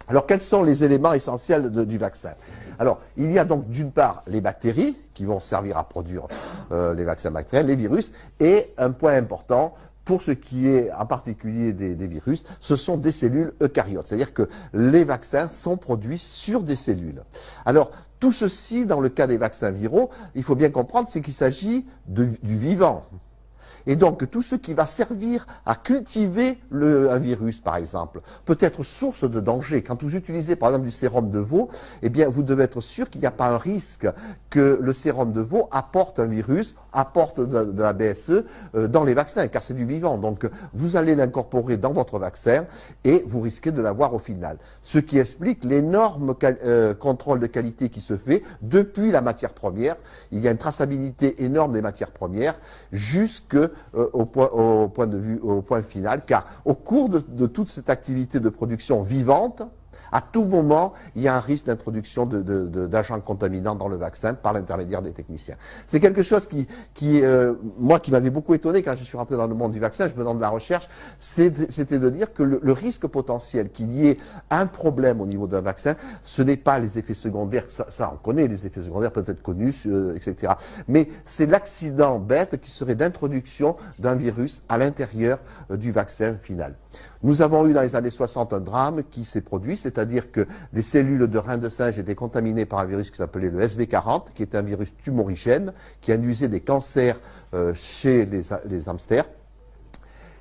Alors, quels sont les éléments essentiels du vaccin? Alors, il y a donc d'une part les bactéries qui vont servir à produire les vaccins bactériens, les virus, et un point important pour ce qui est en particulier des virus, ce sont des cellules eucaryotes, c'est-à-dire que les vaccins sont produits sur des cellules. Alors, tout ceci, dans le cas des vaccins viraux, il faut bien comprendre, c'est qu'il s'agit du vivant. Et donc, tout ce qui va servir à cultiver un virus, par exemple, peut être source de danger. Quand vous utilisez, par exemple, du sérum de veau, eh bien, vous devez être sûr qu'il n'y a pas un risque que le sérum de veau apporte un virus, apporte de la BSE dans les vaccins, car c'est du vivant. Donc, vous allez l'incorporer dans votre vaccin et vous risquez de l'avoir au final. Ce qui explique l'énorme contrôle de qualité qui se fait depuis la matière première. Il y a une traçabilité énorme des matières premières au point final, car au cours de toute cette activité de production vivante, à tout moment, il y a un risque d'introduction d'agents contaminants dans le vaccin par l'intermédiaire des techniciens. C'est quelque chose moi, qui m'avait beaucoup étonné quand je suis rentré dans le monde du vaccin, je me demande de la recherche, c'était de dire que le risque potentiel qu'il y ait un problème au niveau d'un vaccin, ce n'est pas les effets secondaires, ça on connaît, les effets secondaires peuvent être connus, etc. Mais c'est l'accident bête qui serait d'introduction d'un virus à l'intérieur du vaccin final. Nous avons eu dans les années 60 un drame qui s'est produit, c'est-à-dire que des cellules de reins de singe étaient contaminées par un virus qui s'appelait le SV40, qui est un virus tumorigène, qui induisait des cancers chez les hamsters.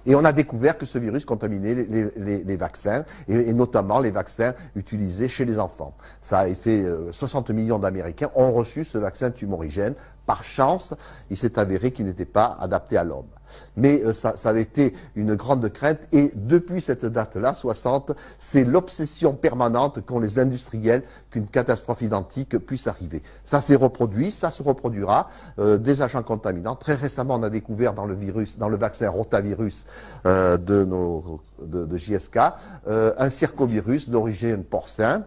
Et on a découvert que ce virus contaminait les vaccins, et notamment les vaccins utilisés chez les enfants. Ça a fait 60 millions d'Américains ont reçu ce vaccin tumorigène. Par chance, il s'est avéré qu'il n'était pas adapté à l'homme. Mais ça avait été une grande crainte, et depuis cette date-là, 60, c'est l'obsession permanente qu'ont les industriels qu'une catastrophe identique puisse arriver. Ça s'est reproduit, ça se reproduira, des agents contaminants. Très récemment, on a découvert dans le vaccin rotavirus de JSK, un circovirus d'origine porcin.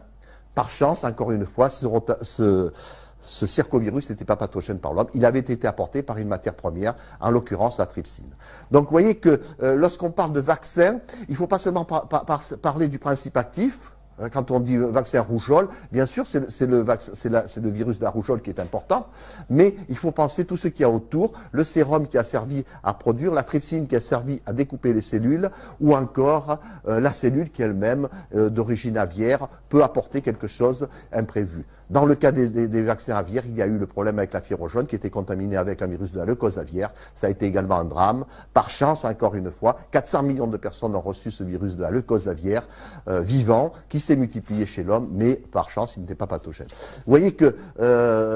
Par chance, encore une fois, ce circovirus n'était pas pathogène par l'homme, il avait été apporté par une matière première, en l'occurrence la trypsine. Donc vous voyez que lorsqu'on parle de vaccin, il ne faut pas seulement parler du principe actif. Quand on dit vaccin rougeole, bien sûr, c'est le virus de la rougeole qui est important, mais il faut penser tout ce qu'il y a autour, le sérum qui a servi à produire, la trypsine qui a servi à découper les cellules, ou encore la cellule qui elle-même, d'origine aviaire, peut apporter quelque chose imprévu. Dans le cas des vaccins aviaires, il y a eu le problème avec la fièvre jaune qui était contaminée avec un virus de la leucose aviaire. Ça a été également un drame. Par chance, encore une fois, 400 millions de personnes ont reçu ce virus de la leucose aviaire vivant, qui s'est multiplié chez l'homme, mais par chance, il n'était pas pathogène. Vous voyez que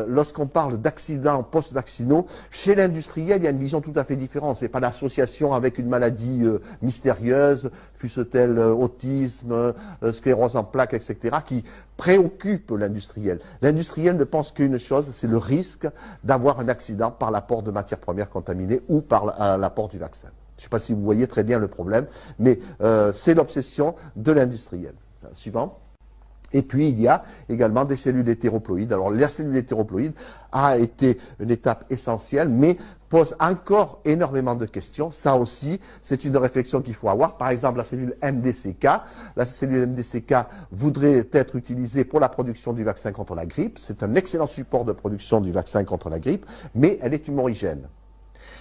lorsqu'on parle d'accidents post-vaccinaux, chez l'industriel, il y a une vision tout à fait différente. Ce n'est pas l'association avec une maladie mystérieuse, fût-ce-t-elle autisme, sclérose en plaques, etc., qui préoccupe l'industriel. L'industriel ne pense qu'une chose, c'est le risque d'avoir un accident par l'apport de matières premières contaminées ou par l'apport du vaccin. Je ne sais pas si vous voyez très bien le problème, mais c'est l'obsession de l'industriel. Suivant. Et puis, il y a également des cellules hétéroploïdes. Alors, la cellule hétéroploïde a été une étape essentielle, mais pose encore énormément de questions. Ça aussi, c'est une réflexion qu'il faut avoir. Par exemple, la cellule MDCK. La cellule MDCK voudrait être utilisée pour la production du vaccin contre la grippe. C'est un excellent support de production du vaccin contre la grippe, mais elle est tumorigène.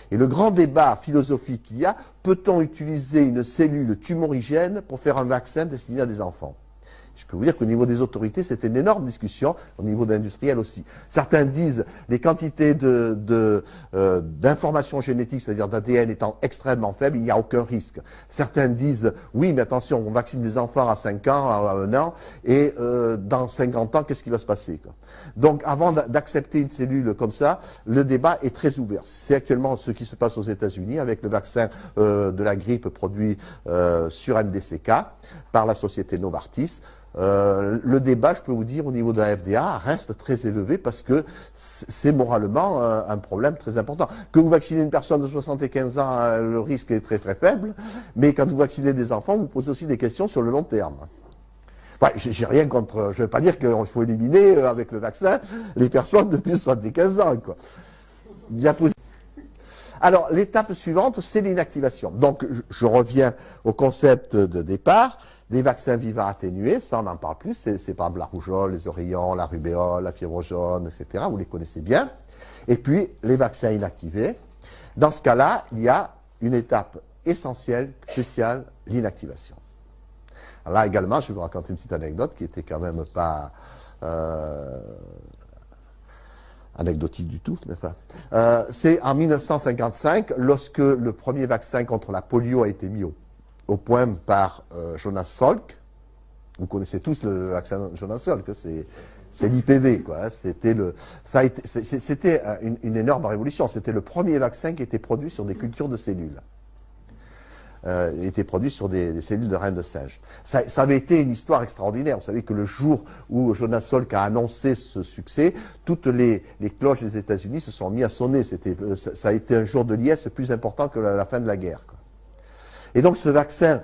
Et le grand débat philosophique qu'il y a, peut-on utiliser une cellule tumorigène pour faire un vaccin destiné à des enfants ? Je peux vous dire qu'au niveau des autorités, c'est une énorme discussion, au niveau d'industriels aussi. Certains disent les quantités d'informations génétiques, c'est-à-dire d'ADN, étant extrêmement faibles, il n'y a aucun risque. Certains disent oui, mais attention, on vaccine des enfants à 5 ans, à 1 an, et dans 50 ans, qu'est-ce qui va se passer, quoi. Donc, avant d'accepter une cellule comme ça, le débat est très ouvert. C'est actuellement ce qui se passe aux États-Unis avec le vaccin de la grippe produit sur MDCK par la société Novartis. Le débat, je peux vous dire, au niveau de la FDA, reste très élevé parce que c'est moralement un problème très important. Que vous vaccinez une personne de 75 ans, le risque est très très faible, mais quand vous vaccinez des enfants, vous posez aussi des questions sur le long terme. Ouais, j'ai rien contre, je ne veux pas dire qu'il faut éliminer avec le vaccin les personnes de plus de 75 ans, quoi. Alors, l'étape suivante, c'est l'inactivation. Donc, je reviens au concept de départ. des vaccins vivants atténués, ça on n'en parle plus, c'est par exemple la rougeole, les oreillons, la rubéole, la fièvre jaune, etc. Vous les connaissez bien. Et puis les vaccins inactivés. Dans ce cas-là, il y a une étape essentielle, cruciale, l'inactivation. Là également, je vais vous raconter une petite anecdote qui était quand même pas anecdotique du tout, mais enfin. C'est en 1955, lorsque le premier vaccin contre la polio a été mis au point par Jonas Salk. Vous connaissez tous le vaccin Jonas Salk, c'est l'IPV, quoi. C'était une énorme révolution. C'était le premier vaccin qui était produit sur des cultures de cellules. Était produit sur des cellules de reins de singe. Ça avait été une histoire extraordinaire. Vous savez que le jour où Jonas Salk a annoncé ce succès, toutes les cloches des États-Unis se sont mis à sonner. Ça a été un jour de liesse plus important que la fin de la guerre, quoi. Et donc ce vaccin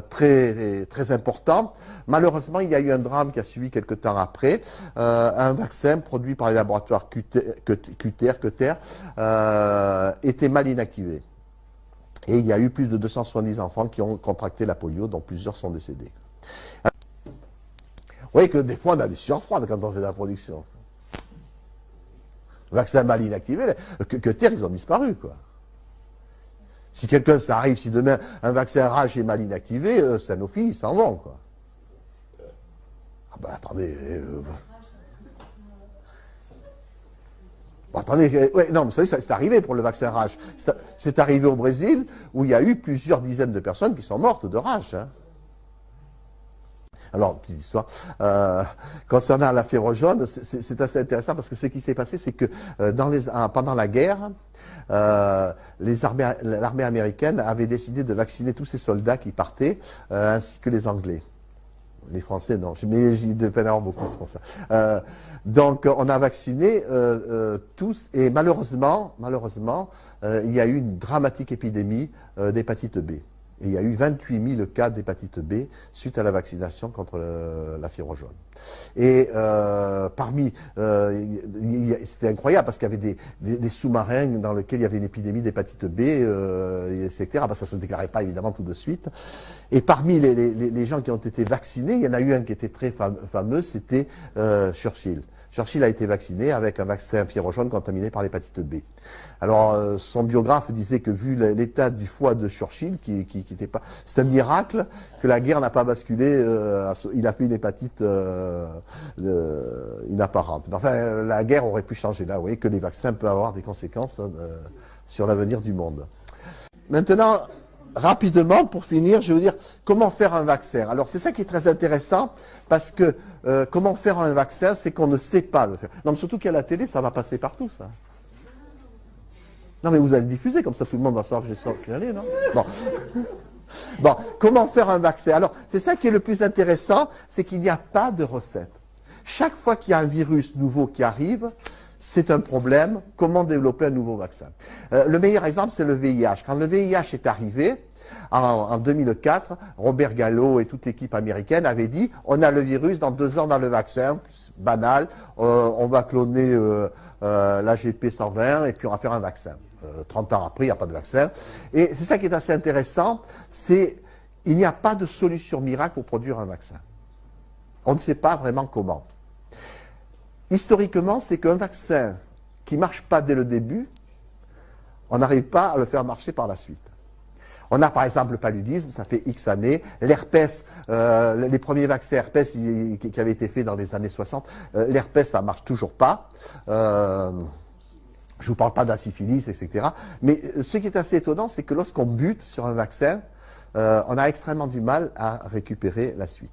très, très important, malheureusement il y a eu un drame qui a suivi quelques temps après, un vaccin produit par les laboratoires Cutter était mal inactivé. Et il y a eu plus de 270 enfants qui ont contracté la polio, dont plusieurs sont décédés. Vous voyez que des fois on a des sueurs froides quand on fait de la production. Vaccin mal inactivé, Cutter ils ont disparu, quoi. Si quelqu'un, ça arrive, si demain un vaccin rage est mal inactivé, Sanofi, ils s'en vont, quoi. Ah ben attendez. Attendez, ouais, non, vous savez, c'est arrivé pour le vaccin rage. C'est arrivé au Brésil, où il y a eu plusieurs dizaines de personnes qui sont mortes de rage, hein. Alors, petite histoire, concernant la fièvre jaune, c'est assez intéressant parce que ce qui s'est passé, c'est que pendant la guerre, l'armée américaine avait décidé de vacciner tous ses soldats qui partaient, ainsi que les Anglais. Les Français, non, mais j'ai de peine à avoir beaucoup, c'est pour ça. Donc, on a vacciné tous, et malheureusement, il y a eu une dramatique épidémie d'hépatite B. Et il y a eu 28 000 cas d'hépatite B suite à la vaccination contre la fièvre jaune. Et c'était incroyable parce qu'il y avait des sous-marins dans lesquels il y avait une épidémie d'hépatite B, etc. Ben, ça ne se déclarait pas évidemment tout de suite. Et parmi les gens qui ont été vaccinés, il y en a eu un qui était très fameux, c'était Churchill. Churchill a été vacciné avec un vaccin fièvre jaune contaminé par l'hépatite B. Alors, son biographe disait que vu l'état du foie de Churchill, qui était pas, c'est un miracle que la guerre n'a pas basculé. Il a fait une hépatite inapparente. Mais enfin, la guerre aurait pu changer là. Vous voyez que les vaccins peuvent avoir des conséquences sur l'avenir du monde. Maintenant, rapidement, pour finir, je veux dire comment faire un vaccin. Alors, c'est ça qui est très intéressant, parce que comment faire un vaccin, c'est qu'on ne sait pas le faire. Non, mais surtout qu'à la télé, ça va passer partout, ça. Non, mais vous allez diffuser, comme ça tout le monde va savoir que j'ai sorti aller, non? Bon. Bon, comment faire un vaccin? Alors, c'est ça qui est le plus intéressant, c'est qu'il n'y a pas de recette. Chaque fois qu'il y a un virus nouveau qui arrive, c'est un problème. Comment développer un nouveau vaccin? Le meilleur exemple, c'est le VIH. Quand le VIH est arrivé, en 2004, Robert Gallo et toute l'équipe américaine avaient dit on a le virus, dans 2 ans, dans le vaccin, banal, on va cloner l'AGP 120 et puis on va faire un vaccin. 30 ans après, il n'y a pas de vaccin. Et c'est ça qui est assez intéressant, c'est il n'y a pas de solution miracle pour produire un vaccin. On ne sait pas vraiment comment. Historiquement, c'est qu'un vaccin qui ne marche pas dès le début, on n'arrive pas à le faire marcher par la suite. On a par exemple le paludisme, ça fait X années. L'herpès, les premiers vaccins herpès qui avaient été faits dans les années 60, l'herpès, ça ne marche toujours pas. Je ne vous parle pas de la syphilis, etc. Mais ce qui est assez étonnant, c'est que lorsqu'on bute sur un vaccin, on a extrêmement du mal à récupérer la suite.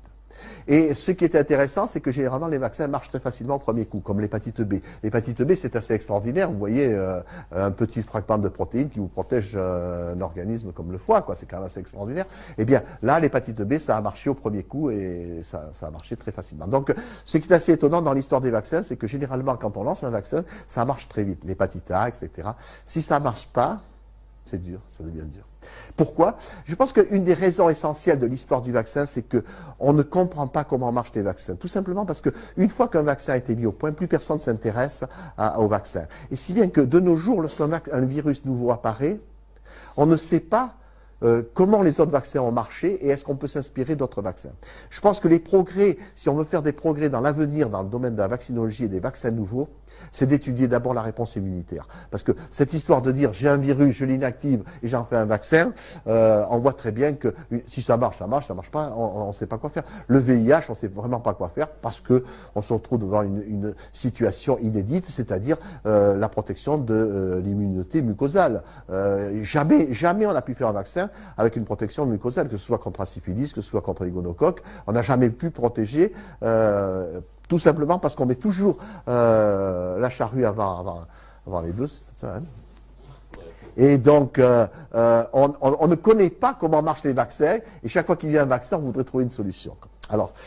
Et ce qui est intéressant, c'est que généralement les vaccins marchent très facilement au premier coup, comme l'hépatite B. L'hépatite B, c'est assez extraordinaire. Vous voyez un petit fragment de protéine qui vous protège un organisme comme le foie, quoi. C'est quand même assez extraordinaire. Eh bien, là, l'hépatite B, ça a marché au premier coup et ça a marché très facilement. Donc, ce qui est assez étonnant dans l'histoire des vaccins, c'est que généralement, quand on lance un vaccin, ça marche très vite. L'hépatite A, etc. Si ça ne marche pas, c'est dur, ça devient dur. Pourquoi? Je pense qu'une des raisons essentielles de l'histoire du vaccin, c'est qu'on ne comprend pas comment marchent les vaccins. Tout simplement parce qu'une fois qu'un vaccin a été mis au point, plus personne ne s'intéresse au vaccin. Et si bien que de nos jours, lorsqu'un virus nouveau apparaît, on ne sait pas comment les autres vaccins ont marché et est-ce qu'on peut s'inspirer d'autres vaccins. Je pense que les progrès, si on veut faire des progrès dans l'avenir dans le domaine de la vaccinologie et des vaccins nouveaux, c'est d'étudier d'abord la réponse immunitaire. Parce que cette histoire de dire j'ai un virus, je l'inactive et j'en fais un vaccin, on voit très bien que si ça marche, ça marche pas, on ne sait pas quoi faire. Le VIH, on ne sait vraiment pas quoi faire parce que on se retrouve devant une situation inédite, c'est-à-dire la protection de l'immunité mucosale. Jamais on a pu faire un vaccin avec une protection mucosale, que ce soit contre la syphilis, que ce soit contre les gonocoques. On n'a jamais pu protéger tout simplement parce qu'on met toujours la charrue avant les bœufs, c'est ça, hein. Et donc, on ne connaît pas comment marchent les vaccins, et chaque fois qu'il y a un vaccin, on voudrait trouver une solution. Alors,